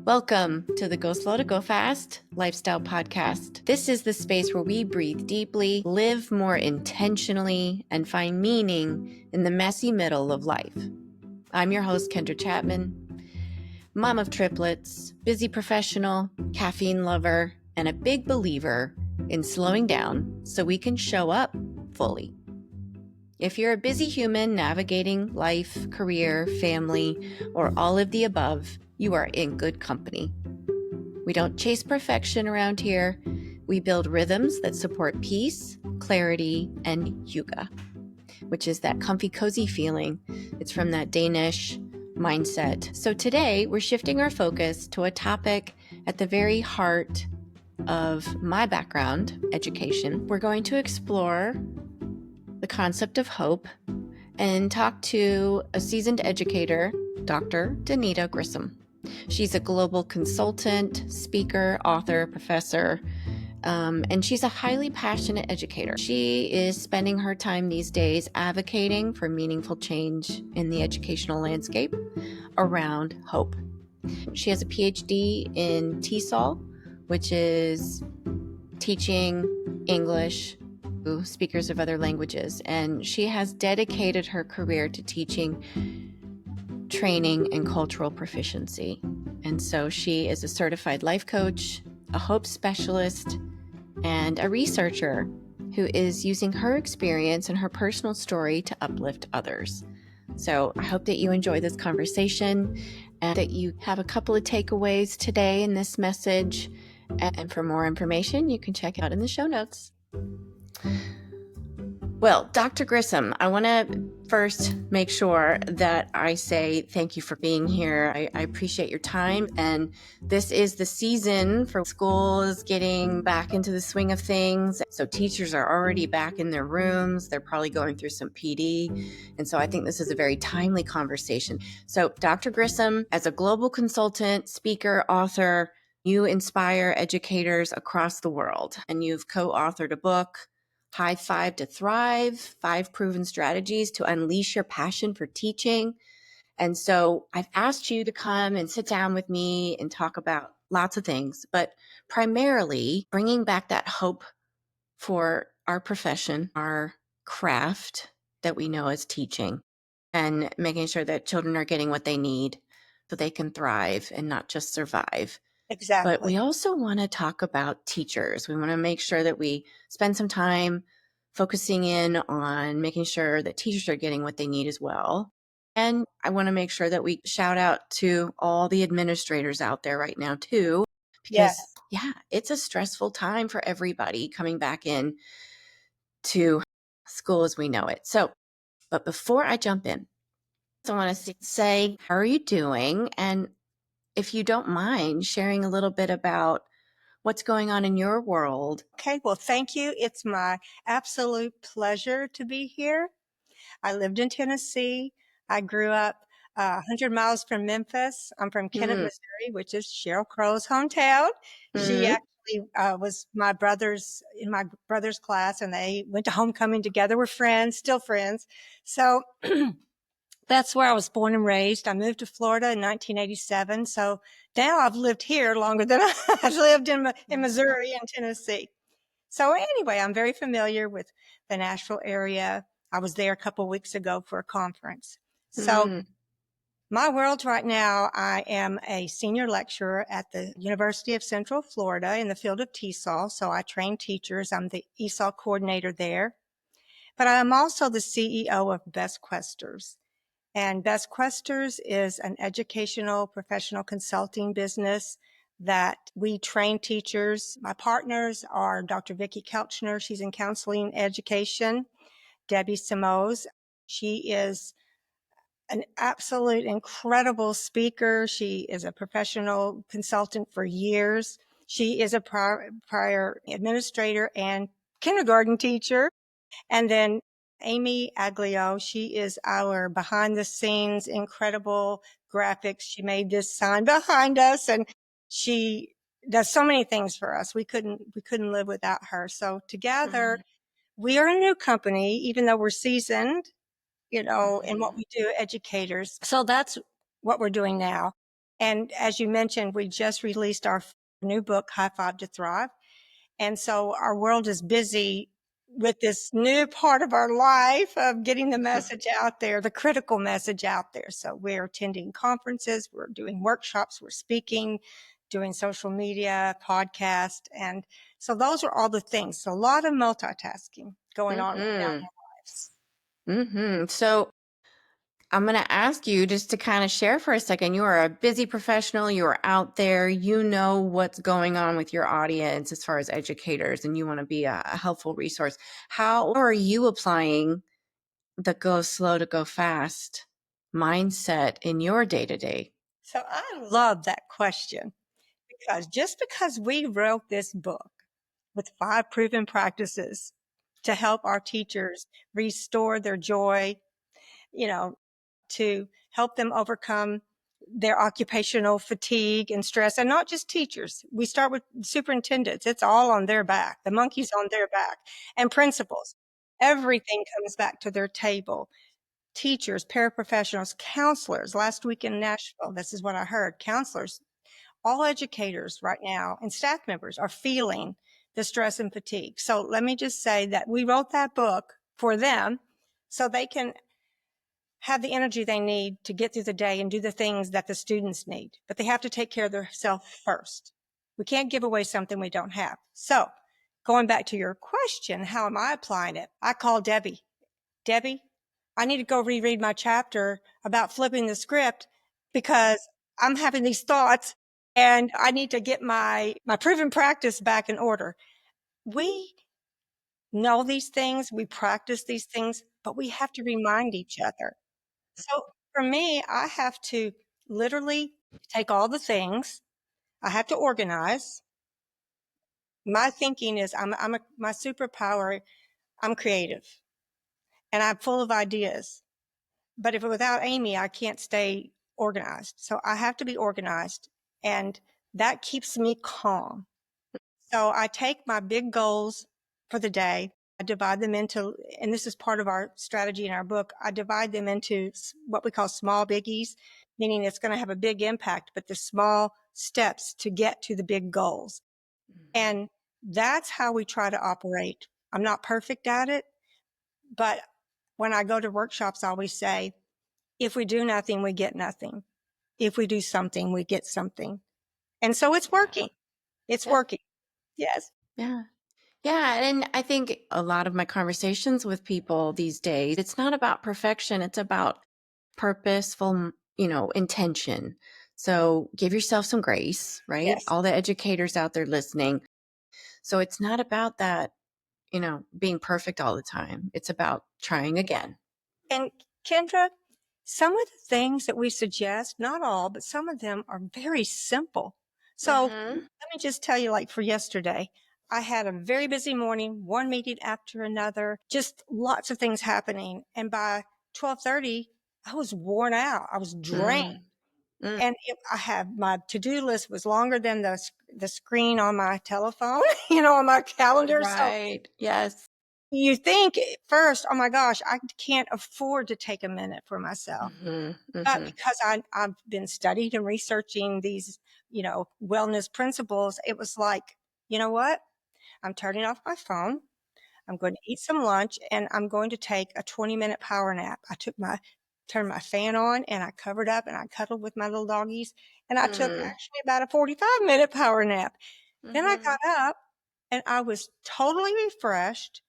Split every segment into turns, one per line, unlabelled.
Welcome to the Go Slow to Go Fast Lifestyle Podcast. This is the space where we breathe deeply, live more intentionally, and find meaning in the messy middle of life. I'm your host, Kendra Chapman, mom of triplets, busy professional, caffeine lover, and a big believer in slowing down so we can show up fully. If you're a busy human navigating life, career, family, or all of the above, you are in good company. We don't chase perfection around here. We build rhythms that support peace, clarity, and yoga, which is that comfy, cozy feeling. It's from that Danish mindset. So today we're shifting our focus to a topic at the very heart of my background, education. We're going to explore the concept of hope and talk to a seasoned educator, Dr. Donita Grissom. She's a global consultant, speaker, author, professor, and she's a highly passionate educator. She is spending her time these days advocating for meaningful change in the educational landscape around hope. She has a PhD in TESOL, which is teaching English to speakers of other languages, and she has dedicated her career to teaching training and cultural proficiency. And so she is a certified life coach, a hope specialist, and a researcher who is using her experience and her personal story to uplift others. So I hope that you enjoy this conversation and that you have a couple of takeaways today in this message. And for more information, you can check it out in the show notes. Well, Dr. Grissom, I want to first make sure that I say thank you for being here. I appreciate your time. And this is the season for schools getting back into the swing of things. So teachers are already back in their rooms. They're probably going through some PD. And so I think this is a very timely conversation. So Dr. Grissom, as a global consultant, speaker, author, you inspire educators across the world. And you've co-authored a book, High Five to Thrive, 5 Proven Strategies to Unleash Your Passion for Teaching. And so I've asked you to come and sit down with me and talk about lots of things, but primarily bringing back that hope for our profession, our craft that we know as teaching, and making sure that children are getting what they need so they can thrive and not just survive.
Exactly.
But we also want to talk about teachers. We want to make sure that we spend some time focusing in on making sure that teachers are getting what they need as well. And I want to make sure that we shout out to all the administrators out there right now too, because it's a stressful time for everybody coming back in to school as we know it. So, but before I jump in, I want to say, how are you doing? And if you don't mind sharing a little bit about what's going on in your world.
Okay, well, thank you. It's my absolute pleasure to be here. I lived in Tennessee. I grew up 100 miles from Memphis. I'm from Kennett, Missouri, which is Sheryl Crow's hometown. She actually was in my brother's class, and they went to homecoming together. We're friends, still friends. So that's where I was born and raised. I moved to Florida in 1987. So now I've lived here longer than I've lived in Missouri and Tennessee. So anyway, I'm very familiar with the Nashville area. I was there a couple of weeks ago for a conference. So my world right now, I am a senior lecturer at the University of Central Florida in the field of TESOL. So I train teachers. I'm the ESOL coordinator there. But I'm also the CEO of Best Questers. And Best Questers is an educational professional consulting business that we train teachers. My partners are Dr. Vicki Kelchner. She's in counseling education. Debbie Simoes. She is an absolute incredible speaker. She is a professional consultant for years. She is a prior administrator and kindergarten teacher. And then Amy Aglio, she is our behind the scenes incredible graphics. She made this sign behind us, and she does so many things for us. We couldn't live without her. So together we are a new company, even though we're seasoned, in what we do, educators. So that's what we're doing now. And as you mentioned, we just released our new book, High Five to Thrive. And so our world is busy with this new part of our life of getting the message out there, the critical message out there. So we're attending conferences, we're doing workshops, we're speaking, doing social media, podcast. And so those are all the things. So a lot of multitasking going on right now in
Mm-hmm.
our lives.
Mm-hmm. So I'm going to ask you just to kind of share for a second. You are a busy professional. You are out there. You know what's going on with your audience as far as educators, and you want to be a helpful resource. How are you applying the go slow to go fast mindset in your day to day?
So I love that question because just because we wrote this book with 5 proven practices to help our teachers restore their joy, you know, to help them overcome their occupational fatigue and stress, and not just teachers. We start with superintendents. It's all on their back. The monkey's on their back. And principals. Everything comes back to their table. Teachers, paraprofessionals, counselors. Last week in Nashville, this is what I heard. Counselors, all educators right now and staff members are feeling the stress and fatigue. So let me just say that we wrote that book for them so they can have the energy they need to get through the day and do the things that the students need. But they have to take care of themselves first. We can't give away something we don't have. So going back to your question, how am I applying it? I call Debbie. Debbie, I need to go reread my chapter about flipping the script because I'm having these thoughts and I need to get my proven practice back in order. We know these things, we practice these things, but we have to remind each other. So for me, I have to literally take all the things. I have to organize. My thinking is my superpower. I'm creative and I'm full of ideas. But if without Amy, I can't stay organized. So I have to be organized and that keeps me calm. So I take my big goals for the day. I divide them into, and this is part of our strategy in our book. I divide them into what we call small biggies, meaning it's going to have a big impact, but the small steps to get to the big goals. And that's how we try to operate. I'm not perfect at it, but when I go to workshops, I always say, if we do nothing, we get nothing. If we do something, we get something. And so it's working. It's
Yeah.
working. Yes.
Yeah. Yeah. And I think a lot of my conversations with people these days, it's not about perfection. It's about purposeful, intention. So give yourself some grace, right?
Yes.
All the educators out there listening. So it's not about that, being perfect all the time. It's about trying again.
And Kendra, some of the things that we suggest, not all, but some of them are very simple. So
Mm-hmm.
let me just tell you, like for yesterday, I had a very busy morning, one meeting after another, just lots of things happening. And by 12:30, I was worn out. I was drained.
Mm-hmm.
And I have my to-do list was longer than the screen on my telephone, on my calendar. So
Right. Yes.
you think at first, oh my gosh, I can't afford to take a minute for myself.
Mm-hmm.
But
Mm-hmm.
because I've been studying and researching these, wellness principles, it was like, you know what? I'm turning off my phone. I'm going to eat some lunch and I'm going to take a 20-minute power nap. Turned my fan on and I covered up and I cuddled with my little doggies and I took
Mm-hmm.
actually about a 45-minute power nap. Then I
Mm-hmm.
got up and I was totally refreshed.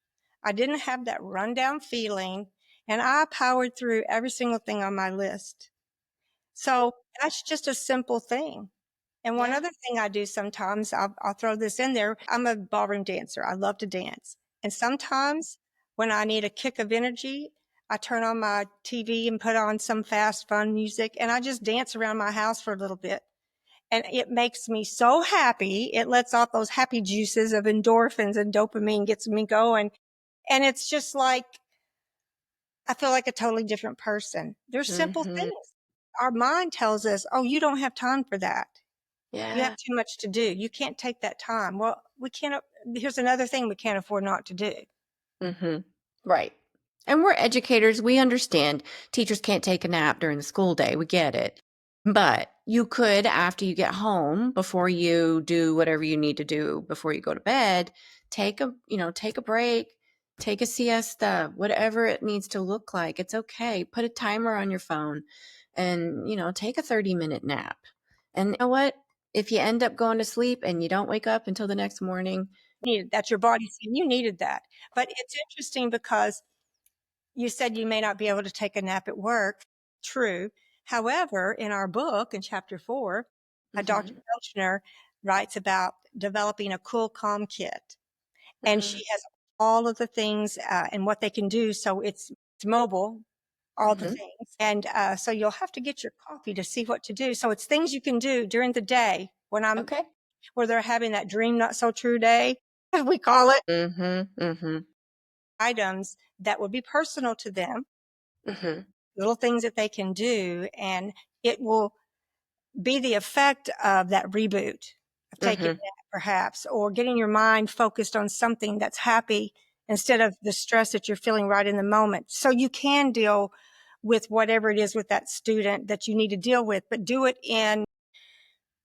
I didn't have that rundown feeling and I powered through every single thing on my list. So that's just a simple thing. And one
Yeah.
other thing I do sometimes, I'll throw this in there. I'm a ballroom dancer. I love to dance. And sometimes when I need a kick of energy, I turn on my TV and put on some fast, fun music and I just dance around my house for a little bit. And it makes me so happy. It lets off those happy juices of endorphins and dopamine gets me going. And it's just like, I feel like a totally different person. They're simple
Mm-hmm.
things. Our mind tells us, oh, you don't have time for that. You have
Yeah.
too much to do. You can't take that time. Well, we can't. Here's another thing we can't afford not to do.
Mm-hmm. Right. And we're educators. We understand teachers can't take a nap during the school day. We get it. But you could, after you get home, before you do whatever you need to do before you go to bed, take a break, take a siesta, whatever it needs to look like. It's okay. Put a timer on your phone and, take a 30-minute nap. And you know what? If you end up going to sleep and you don't wake up until the next morning,
That's your body saying you needed that. But it's interesting because you said you may not be able to take a nap at work. True. However, in our book, in chapter 4, Dr.
mhm,
Felchner writes about developing a cool, calm kit. And
mhm,
she has all of the things and what they can do. So it's mobile, all the
mhm.
things. And so you'll have to get your coffee to see what to do. So it's things you can do during the day
Okay.
where they're having that dream not so true day, we call it,
Mhm, mhm,
items that would be personal to them,
mhm,
little things that they can do, and it will be the effect of that reboot of taking a
mhm.
nap perhaps, or getting your mind focused on something that's happy instead of the stress that you're feeling right in the moment. So you can deal with whatever it is with that student that you need to deal with, but do it in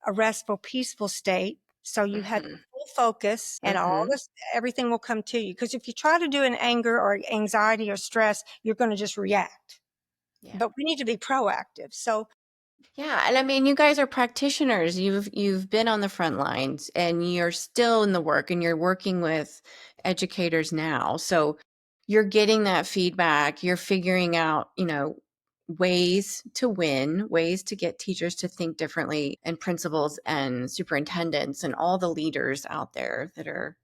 a restful, peaceful state. So you had
Mhm,
full focus and all
mhm.
this, everything will come to you. Because if you try to do an anger or anxiety or stress, you're going to just react.
Yeah.
But we need to be proactive. So
Yeah, and I mean, you guys are practitioners. You've been on the front lines and you're still in the work and you're working with educators now. So you're getting that feedback. You're figuring out, ways to win, ways to get teachers to think differently and principals and superintendents and all the leaders out there that are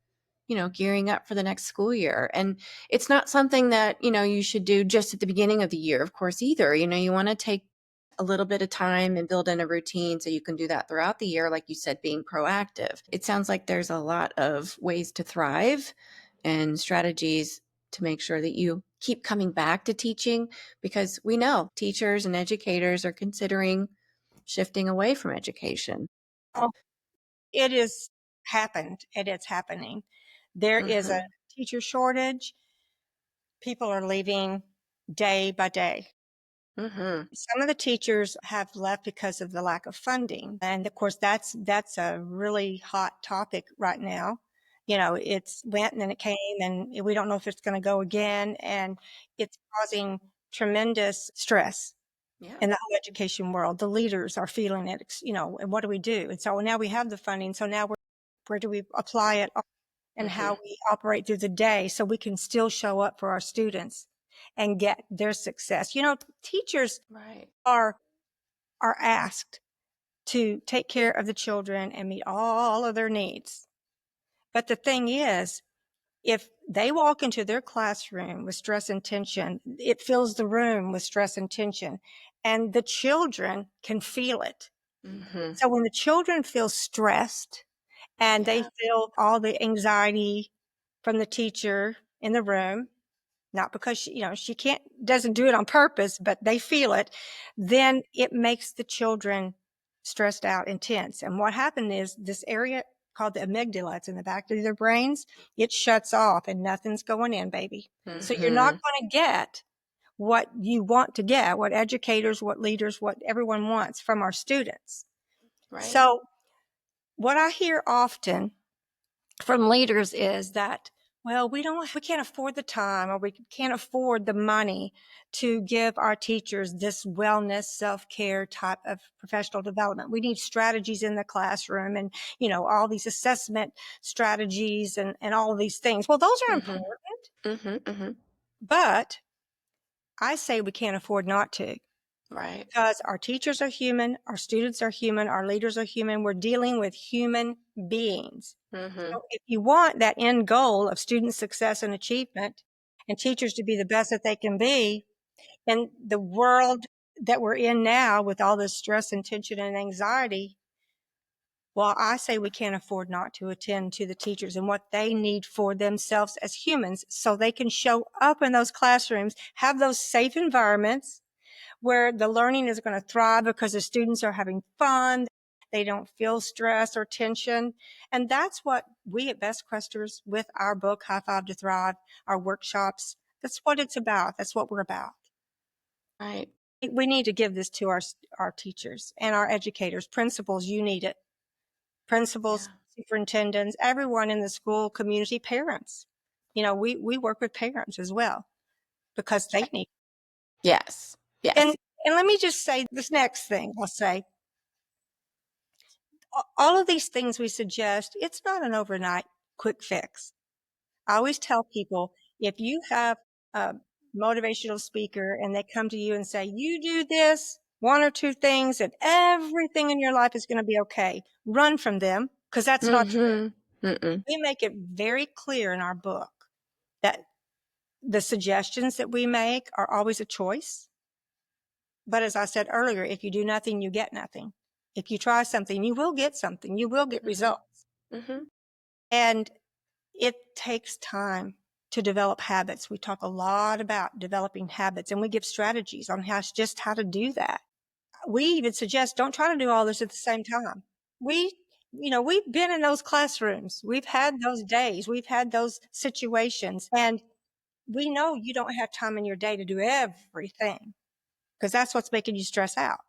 gearing up for the next school year. And it's not something that, you should do just at the beginning of the year, of course, either. You want to take a little bit of time and build in a routine so you can do that throughout the year, like you said, being proactive. It sounds like there's a lot of ways to thrive and strategies to make sure that you keep coming back to teaching, because we know teachers and educators are considering shifting away from education.
oh, it is happened and it's happening. There is a
Mhm.
teacher shortage. People are leaving day by day.
Mhm.
Some of the teachers have left because of the lack of funding. And of course, that's a really hot topic right now. It's went and then it came and we don't know if it's going to go again. And it's causing tremendous stress
Yeah.
in the whole education world. The leaders are feeling it, and what do we do? And so now we have the funding. So now where do we apply it and how
Mhm.
we operate through the day so we can still show up for our students and get their success? Teachers
Right.
are are asked to take care of the children and meet all of their needs. But the thing is, if they walk into their classroom with stress and tension, it fills the room with stress and tension, and the children can feel it.
Mhm.
So when the children feel stressed and they
Yeah.
feel all the anxiety from the teacher in the room, not because she can't doesn't do it on purpose, but they feel it, then it makes the children stressed out and tense. And what happened is this area called the amygdala, it's in the back of their brains, it shuts off and nothing's going in, baby. So you're not
Mhm.
going to get what you want to get, what educators, what leaders, what everyone wants from our students.
Right.
So what I hear often from leaders is that, well, we can't afford the time or we can't afford the money to give our teachers this wellness, self-care type of professional development. We need strategies in the classroom and, all these assessment strategies and all of these things. Well, those are
Mhm.
important,
Mhm. Mhm.
but I say we can't afford not to.
Right.
Because our teachers are human, our students are human, our leaders are human. We're dealing with human beings.
Mhm.
So if you want that end goal of student success and achievement and teachers to be the best that they can be in the world that we're in now with all this stress and tension and anxiety, well, I say we can't afford not to attend to the teachers and what they need for themselves as humans so they can show up in those classrooms, have those safe environments where the learning is going to thrive because the students are having fun. They don't feel stress or tension. And that's what we at Best Questers with our book, High Five to Thrive, our workshops, that's what it's about. That's what we're about.
Right.
We need to give this to our teachers and our educators, principals. You need it. Principals,
Yeah.
superintendents, everyone in the school community, parents. We work with parents as well because they need.
Yes.
And
Yes.
and let me just say this next thing. I'll say all of these things we suggest. It's not an overnight quick fix. I always tell people, if you have a motivational speaker and they come to you and say, you do this, one or two things, and everything in your life is going to be okay, run from them, because that's not true.
Mm-hmm. Mm-mm.
We make it very clear in our book that the suggestions that we make are always a choice. But as I said earlier, if you do nothing, you get nothing. If you try something, you will get something. You will get results.
Mm-hmm.
And it takes time to develop habits. We talk a lot about developing habits, and we give strategies on how to do that. We even suggest don't try to do all this at the same time. We, we've been in those classrooms. We've had those days. We've had those situations, and we know you don't have time in your day to do everything because that's what's making you stress out.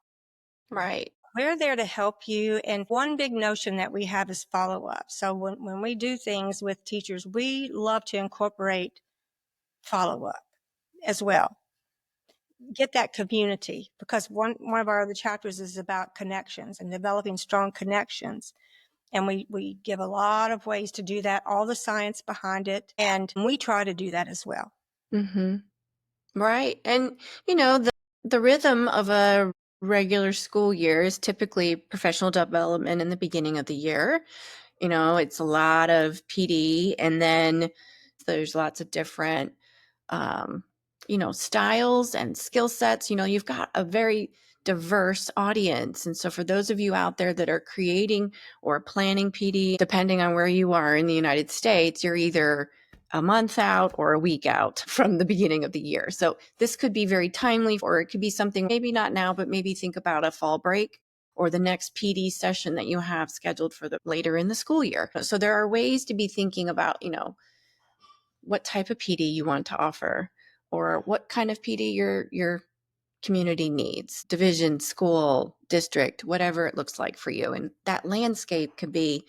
Right.
We're there to help you. And one big notion that we have is follow up. So when we do things with teachers, we love to incorporate follow up as well. Get that community, because one of our other chapters is about connections and developing strong connections. And we give a lot of ways to do that, all the science behind it. And we try to do that as well.
Mm-hmm. Right. And, the rhythm of a regular school year is typically professional development in the beginning of the year. It's a lot of PD, and then there's lots of different, um, styles and skill sets. You've got a very diverse audience. And so for those of you out there that are creating or planning PD, depending on where you are in the United States, you're either a month out or a week out from the beginning of the year. So this could be very timely, or it could be something maybe not now, but maybe think about a fall break or the next PD session that you have scheduled for the later in the school year. So there are ways to be thinking about, what type of PD you want to offer, or what kind of PD your community needs, division, school, district, whatever it looks like for you. And that landscape could be,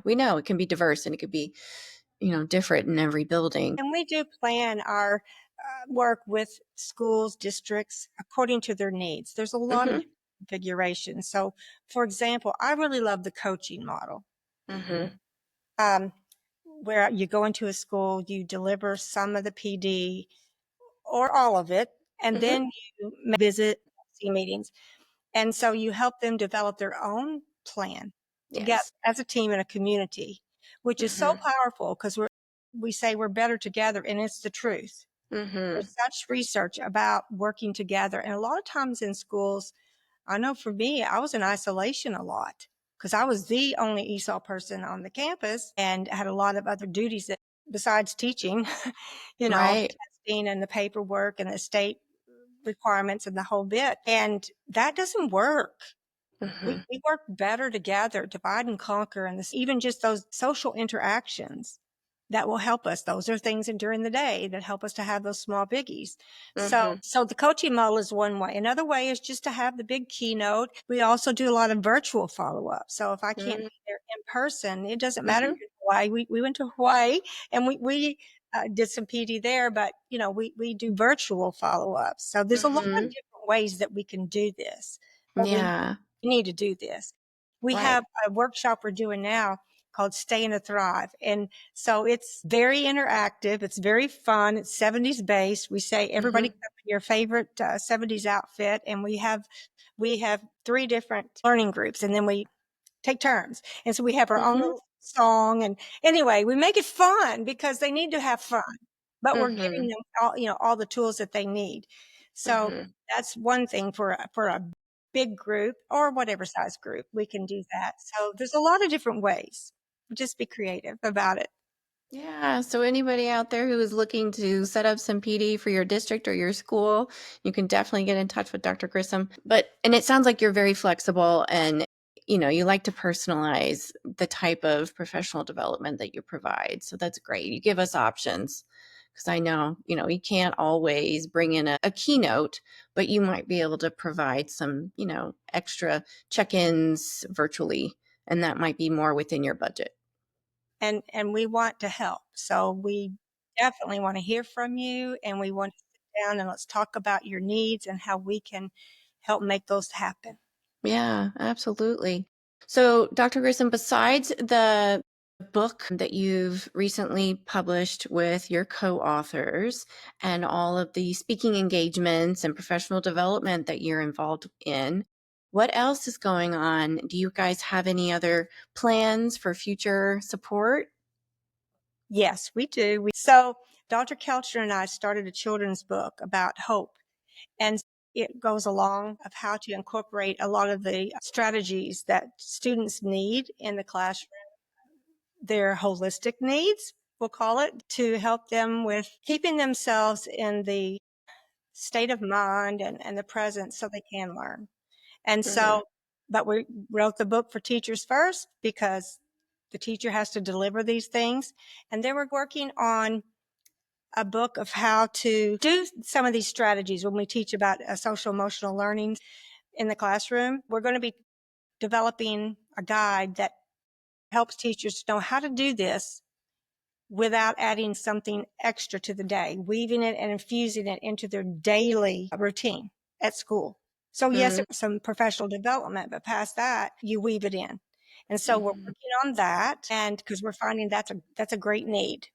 we know it can be diverse, and it could be, different in every building.
And we do plan our work with schools, districts, according to their needs. There's a lot of
Mm-hmm.
different configurations. So, for example, I really love the coaching model,
Mm-hmm.
um, where you go into a school, you deliver some of the PD or all of it, and
Mm-hmm.
then you visit see meetings. And so you help them develop their own plan together
Yes.
as a team in a community, which is so
Mm-hmm.
powerful because we say we're better together, and it's the truth.
Mm-hmm.
There's such research about working together. And a lot of times in schools, I know for me, I was in isolation a lot because I was the only ESOL person on the campus and had a lot of other duties that besides teaching, all the
Right.
testing and the paperwork and the state requirements and the whole bit. And that doesn't work.
Mm-hmm.
We work better together, divide and conquer, and even just those social interactions that will help us. Those are things during the day that help us to have those small biggies.
Mm-hmm.
So the coaching model is one way. Another way is just to have the big keynote. We also do a lot of virtual follow up. So if I can't be there in person, it doesn't matter.
Mm-hmm.
Why we went to Hawaii and we did some PD there, but we do virtual follow ups. So there's a lot of
Mm-hmm.
different ways that we can do this, but we
Yeah.
need to do this. We
Right.
have a workshop we're doing now called Stay and Thrive. And so it's very interactive. It's very fun. It's 70s based. We say everybody
Mm-hmm.
come in your favorite 70s outfit. And we have three different learning groups, and then we take turns. And so we have our own
Mm-hmm.
little song. And anyway, we make it fun because they need to have fun, but we're giving
Mm-hmm.
them all the tools that they need. So
Mm-hmm.
that's one thing for a big group or whatever size group, we can do that. So there's a lot of different ways. Just be creative about it.
Yeah. So anybody out there who is looking to set up some PD for your district or your school, you can definitely get in touch with Dr. Grissom. And it sounds like you're very flexible, and, you like to personalize the type of professional development that you provide. So that's great. You give us options Because I know, you can't always bring in a keynote, but you might be able to provide some, extra check-ins virtually, and that might be more within your budget.
And we want to help. So we definitely want to hear from you, and we want to sit down and let's talk about your needs and how we can help make those happen.
Yeah, absolutely. So, Dr. Grissom, besides the book that you've recently published with your co-authors and all of the speaking engagements and professional development that you're involved in, what else is going on? Do you guys have any other plans for future support?
Yes, we do. So Dr. Kelcher and I started a children's book about hope, and it goes along of how to incorporate a lot of the strategies that students need in the classroom, their holistic needs, we'll call it, to help them with keeping themselves in the state of mind and the present so they can learn. And
Mm-hmm.
so, but we wrote the book for teachers first because the teacher has to deliver these things. And then we're working on a book of how to do some of these strategies when we teach about social emotional learning in the classroom. We're going to be developing a guide that helps teachers know how to do this without adding something extra to the day, weaving it and infusing it into their daily routine at school. So yes,
Mm-hmm.
it was some professional development, but past that, you weave it in. And so we're
Mm-hmm.
working on that, and because we're finding that's a great need.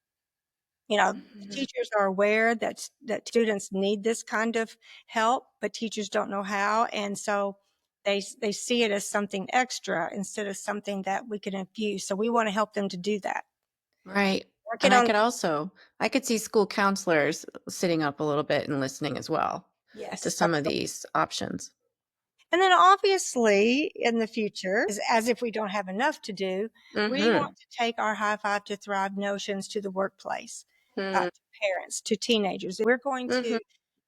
Teachers are aware that students need this kind of help, but teachers don't know how, and so they see it as something extra instead of something that we can infuse. So we want to help them to do that.
Right.
Working
And
on
I could see school counselors sitting up a little bit and listening as well to
yes,
some of these options.
and then obviously in the future, as if we don't have enough to do, we
Mm-hmm.
want to take our High Five to Thrive notions to the workplace,
Mm-hmm.
to parents, to teenagers. We're going
Mm-hmm.
to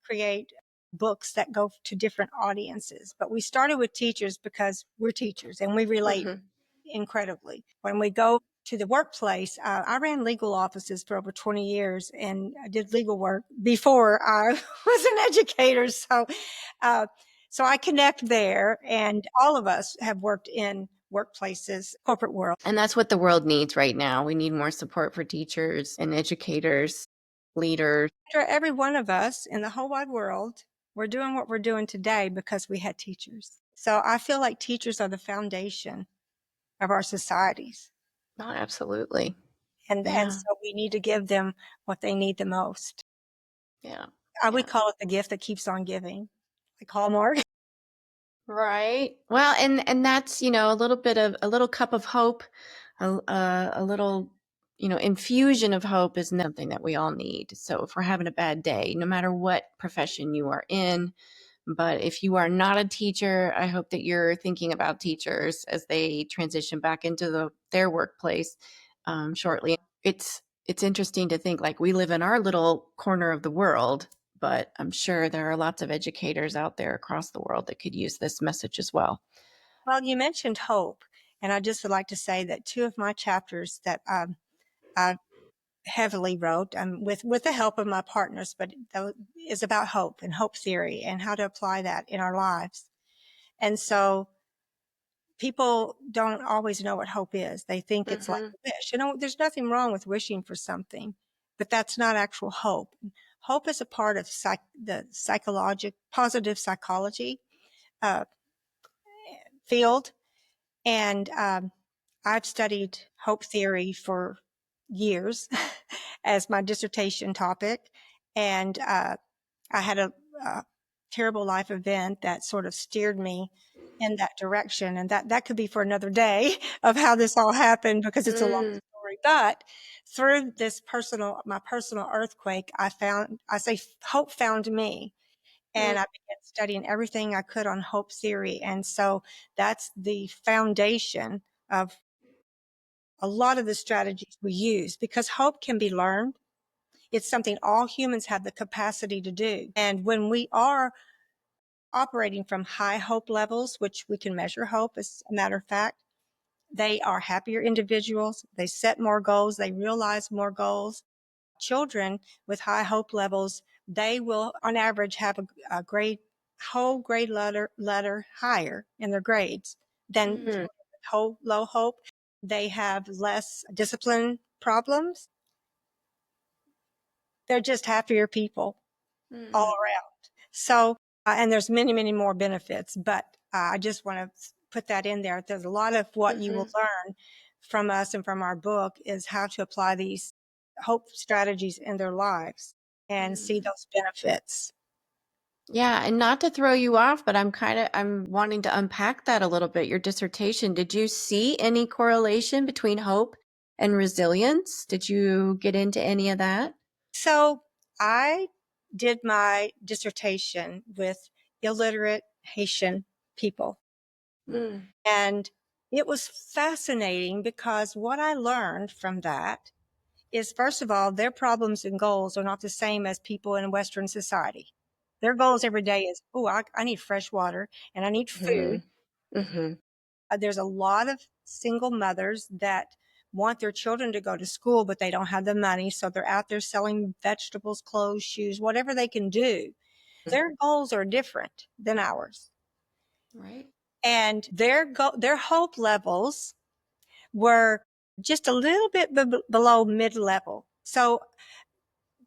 create books that go to different audiences. But we started with teachers because we're teachers and we relate
Mm-hmm.
incredibly. When we go to the workplace, I ran legal offices for over 20 years and I did legal work before I was an educator. Uh, so I connect there, and all of us have worked in workplaces, corporate world.
And that's what the world needs right now. We need more support for teachers and educators, leaders.
Every one of us in the whole wide world, we're doing what we're doing today because we had teachers. So I feel like teachers are the foundation of our societies.
Oh, absolutely.
And
Yeah.
so we need to give them what they need the most.
Yeah.
We
Yeah.
call it the gift that keeps on giving, like Hallmark.
Right. Well, and that's, a little cup of hope, a little, infusion of hope is something that we all need. So if we're having a bad day, no matter what profession you are in, but if you are not a teacher, I hope that you're thinking about teachers as they transition back into their workplace shortly. It's interesting to think like we live in our little corner of the world, but I'm sure there are lots of educators out there across the world that could use this message as well.
Well, you mentioned hope, and I just would like to say that two of my chapters that I heavily wrote with the help of my partners, but that is about hope and hope theory and how to apply that in our lives. And so people don't always know what hope is. They think it's like
Mm-hmm.
a wish. There's nothing wrong with wishing for something, but that's not actual hope. Hope is a part of the psychological, positive psychology uh, field. And I've studied hope theory for years as my dissertation topic. And I had a terrible life event that sort of steered me in that direction. And that could be for another day of how this all happened because it's a long
Mm-hmm.
story. But through my personal earthquake, I say hope found me. And I began studying everything I could on hope theory. And so that's the foundation of a lot of the strategies we use because hope can be learned. It's something all humans have the capacity to do. And when we are operating from high hope levels, which we can measure hope as a matter of fact, they are happier individuals. They set more goals. They realize more goals. children with high hope levels, they will on average have a whole grade letter higher in their grades than children with low hope. They have less discipline problems. They're just happier people all around. So, and there's many, many more benefits, but I just want to put that in there. There's a lot of what you will learn from us and from our book is how to apply these hope strategies in their lives and see those benefits.
Yeah, and not to throw you off, but I'm wanting to unpack that a little bit. Your dissertation, did you see any correlation between hope and resilience? Did you get into any of that?
So I did my dissertation with illiterate Haitian people.
Mm.
And it was fascinating because what I learned from that is, first of all, their problems and goals are not the same as people in Western society. Their goals every day is, oh, I need fresh water and I need food.
Mm-hmm.
There's a lot of single mothers that want their children to go to school, but they don't have the money. So they're out there selling vegetables, clothes, shoes, whatever they can do. Their goals are different than ours.
Right.
And their hope levels were just a little bit below mid-level. So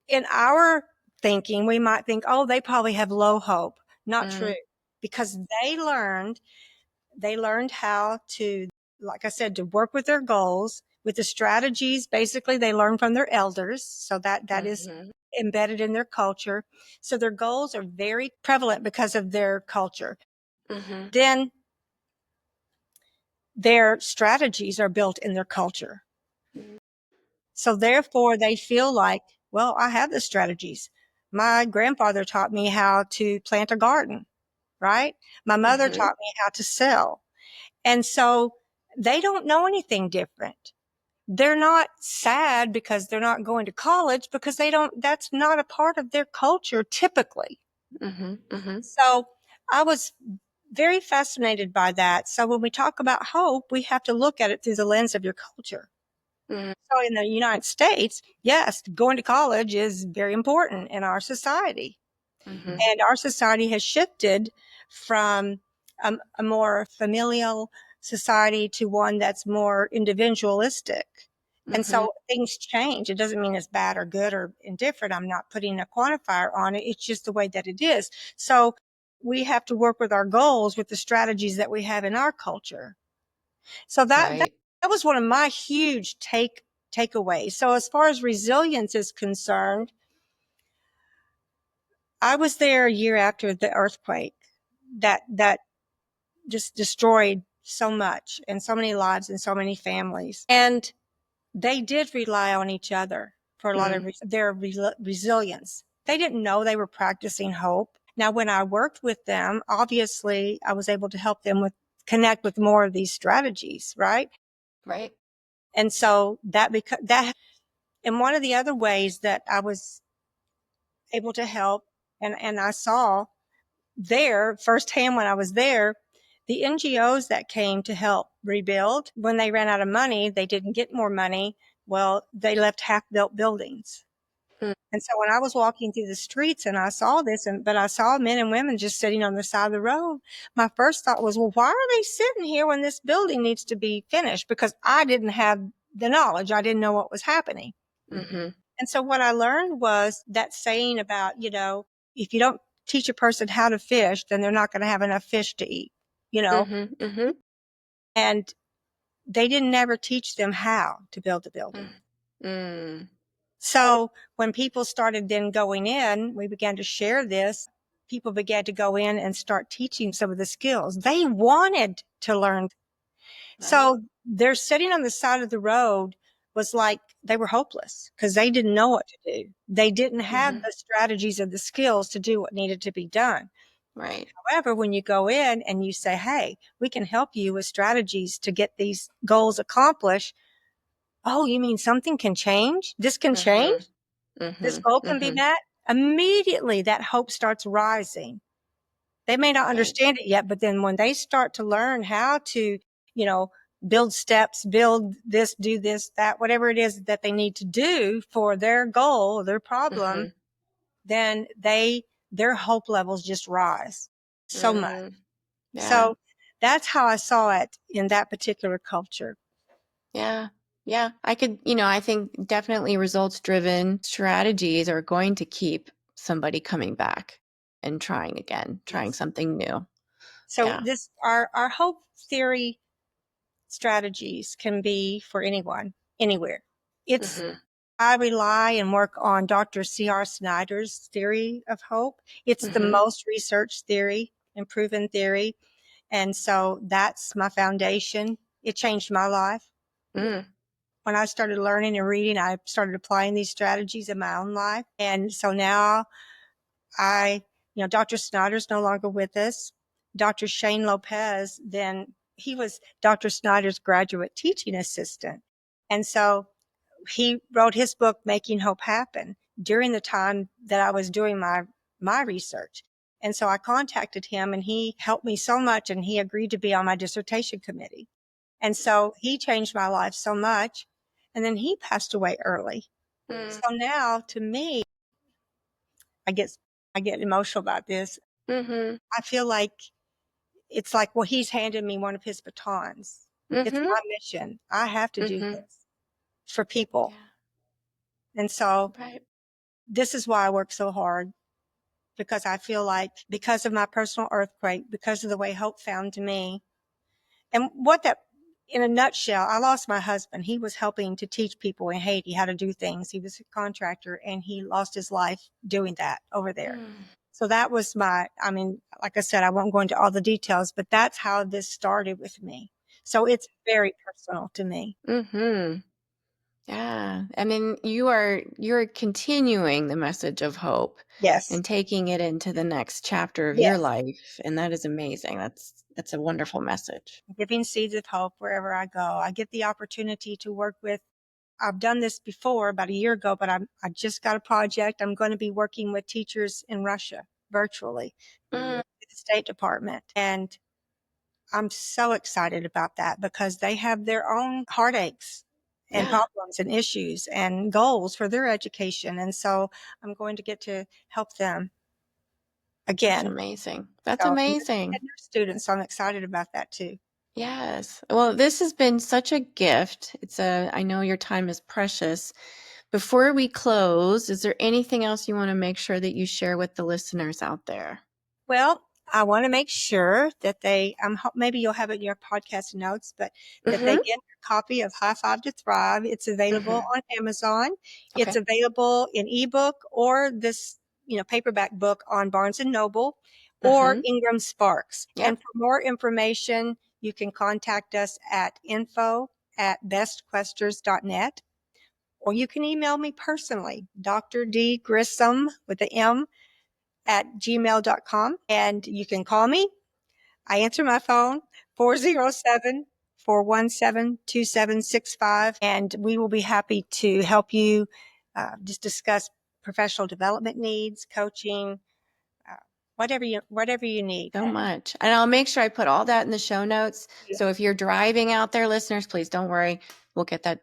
in our thinking, we might think, oh, they probably have low hope. Not true, because they learned how to, like I said, to work with their goals, with the strategies. Basically, they learn from their elders. So that is embedded in their culture. So their goals are very prevalent because of their culture. Then their strategies are built in their culture. So therefore they feel like, well, I have the strategies. My grandfather taught me how to plant a garden, right? My mother taught me how to sell. And so they don't know anything different. They're not sad because they're not going to college, because that's not a part of their culture typically. So I was very fascinated by that. So when we talk about hope, we have to look at it through the lens of your culture. So in the United States, yes, going to college is very important in our society. And our society has shifted from a more familial society to one that's more individualistic. And so things change. It doesn't mean it's bad or good or indifferent. I'm not putting a quantifier on it. It's just the way that it is. So we have to work with our goals with the strategies that we have in our culture. So that was one of my huge takeaways. So as far as resilience is concerned, I was there a year after the earthquake that just destroyed so much and so many lives and so many families. And they did rely on each other for a lot of their resilience. They didn't know they were practicing hope. Now, when I worked with them, obviously I was able to help them connect with more of these strategies, right?
Right.
And so and one of the other ways that I was able to help, and I saw there firsthand when I was there, the NGOs that came to help rebuild, when they ran out of money, they didn't get more money. Well, they left half-built buildings. And so when I was walking through the streets and I saw this, but I saw men and women just sitting on the side of the road, my first thought was, well, why are they sitting here when this building needs to be finished? Because I didn't have the knowledge. I didn't know what was happening. And so what I learned was that saying about, if you don't teach a person how to fish, then they're not going to have enough fish to eat, you know, and they didn't ever teach them how to build a building. So when people started then going in, we began to share this. People began to go in and start teaching some of the skills. They wanted to learn. So they're sitting on the side of the road was like they were hopeless because they didn't know what to do. They didn't have the strategies or the skills to do what needed to be done.
Right.
However, when you go in and you say, hey, we can help you with strategies to get these goals accomplished. Oh, you mean something can change? This can change? This goal can be met? Immediately that hope starts rising. They may not understand it yet, but then when they start to learn how to, you know, build steps, build this, do this, that, whatever it is that they need to do for their goal, their problem, then their hope levels just rise so much.
Yeah.
So that's how I saw it in that particular culture.
Yeah. Yeah. I think definitely results driven strategies are going to keep somebody coming back and trying again, trying something new.
So
Yeah.
our hope theory strategies can be for anyone, anywhere. I rely and work on Dr. C.R. Snyder's theory of hope. It's the most researched theory and proven theory. And so that's my foundation. It changed my life.
Mm.
When I started learning and reading, I started applying these strategies in my own life. And so now Dr. Snyder's no longer with us. Dr. Shane Lopez, then he was Dr. Snyder's graduate teaching assistant. And so he wrote his book, Making Hope Happen, during the time that I was doing my research. And so I contacted him and he helped me so much and he agreed to be on my dissertation committee. And so he changed my life so much. And then he passed away early. So now to me, I get I get emotional about this. I feel like it's like, well, he's handed me one of his batons. It's my mission. I have to do this for people.
Yeah.
And so
Right.
this is why I work so hard, because I feel like because of my personal earthquake, because of the way hope found me, and what that, in a nutshell, I lost my husband. He was helping to teach people in Haiti how to do things. He was a contractor and he lost his life doing that over there. So that was like I said, I won't go into all the details, but that's how this started with me. So it's very personal to me.
Yeah. I mean, you're continuing the message of hope
Yes.
and taking it into the next chapter of your
Yes.
life, and that is amazing. That's a wonderful message.
Giving seeds of hope wherever I go. I get the opportunity to work with, I've done this before about a year ago, but I just got a project. I'm going to be working with teachers in Russia virtually
Mm.
with the State Department. And I'm so excited about that because they have their own heartaches and
Yeah.
problems and issues and goals for their education. And so I'm going to get to help them
That's
again.
amazing. That's
So,
amazing.
and their students, so I'm excited about that too.
Yes. Well, this has been such a gift. I know your time is precious. Before we close, is there anything else you want to make sure that you share with the listeners out there?
Well, I want to make sure that maybe you'll have it in your podcast notes, but that they get a copy of High Five to Thrive. It's available on Amazon. It's
Okay.
available in ebook or this, paperback book on Barnes and Noble or Ingram Sparks.
Yep.
And for more information, you can contact us at info@bestquesters.net, or you can email me personally, Dr. D. Grissom with the M @gmail.com. And you can call me. I answer my phone, 407-417-2765. And we will be happy to help you just discuss professional development needs, coaching, uh, whatever you need.
So much. And I'll make sure I put all that in the show notes. So if you're driving out there, listeners, please don't worry. We'll get that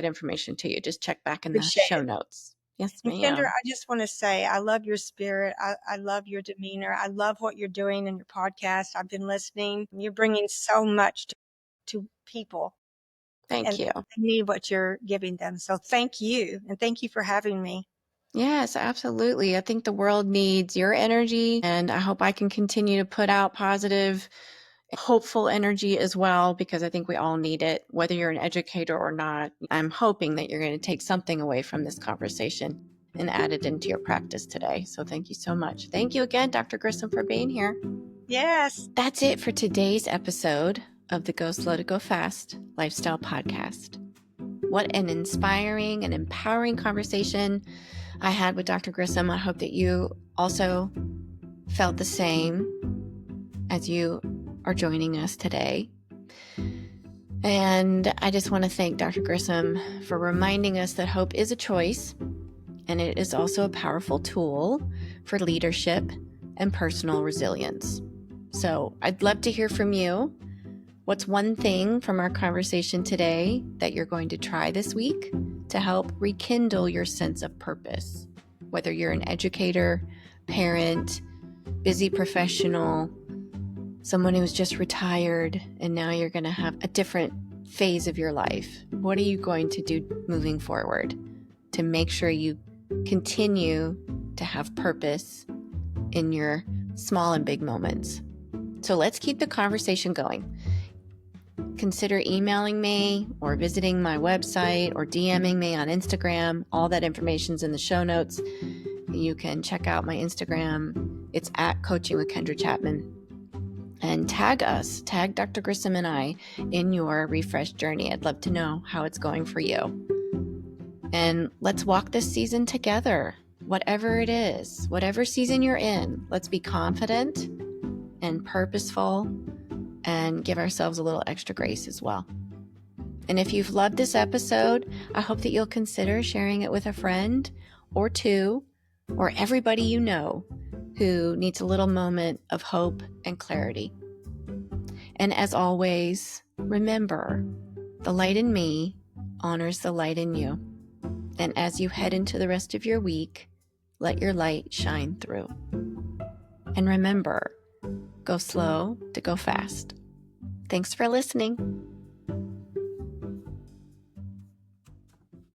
information to you. Just check back in the
Appreciate
show
it.
notes. Yes,
And Kendra,
ma'am.
I just want to say, I love your spirit. I love your demeanor. I love what you're doing in your podcast. I've been listening. You're bringing so much to people.
Thank
And
you.
they need what you're giving them. So thank you. And thank you for having me.
Yes, absolutely. I think the world needs your energy, and I hope I can continue to put out positive, hopeful energy as well, because I think we all need it, whether you're an educator or not. I'm hoping that you're going to take something away from this conversation and add it into your practice today. So thank you so much. Thank you again, Dr. Grissom, for being here.
Yes.
That's it for today's episode of the Go Slow to Go Fast Lifestyle Podcast. What an inspiring and empowering conversation I had with Dr. Grissom. I hope that you also felt the same as you are joining us today. And I just want to thank Dr. Grissom for reminding us that hope is a choice, and it is also a powerful tool for leadership and personal resilience. So I'd love to hear from you. What's one thing from our conversation today that you're going to try this week to help rekindle your sense of purpose? Whether you're an educator, parent, busy professional, someone who's just retired, and now you're going to have a different phase of your life. What are you going to do moving forward to make sure you continue to have purpose in your small and big moments? So let's keep the conversation going. Consider emailing me or visiting my website or DMing me on Instagram. All that information's in the show notes. You can check out my Instagram. It's at Coaching with Kendra Chapman. And tag us, tag Dr. Grissom and I in your refresh journey. I'd love to know how it's going for you. And let's walk this season together, whatever it is, whatever season you're in. Let's be confident and purposeful and give ourselves a little extra grace as well. And if you've loved this episode, I hope that you'll consider sharing it with a friend or two, or everybody you know who needs a little moment of hope and clarity. And as always, remember, the light in me honors the light in you. And as you head into the rest of your week, let your light shine through. And remember, go slow to go fast. Thanks for listening.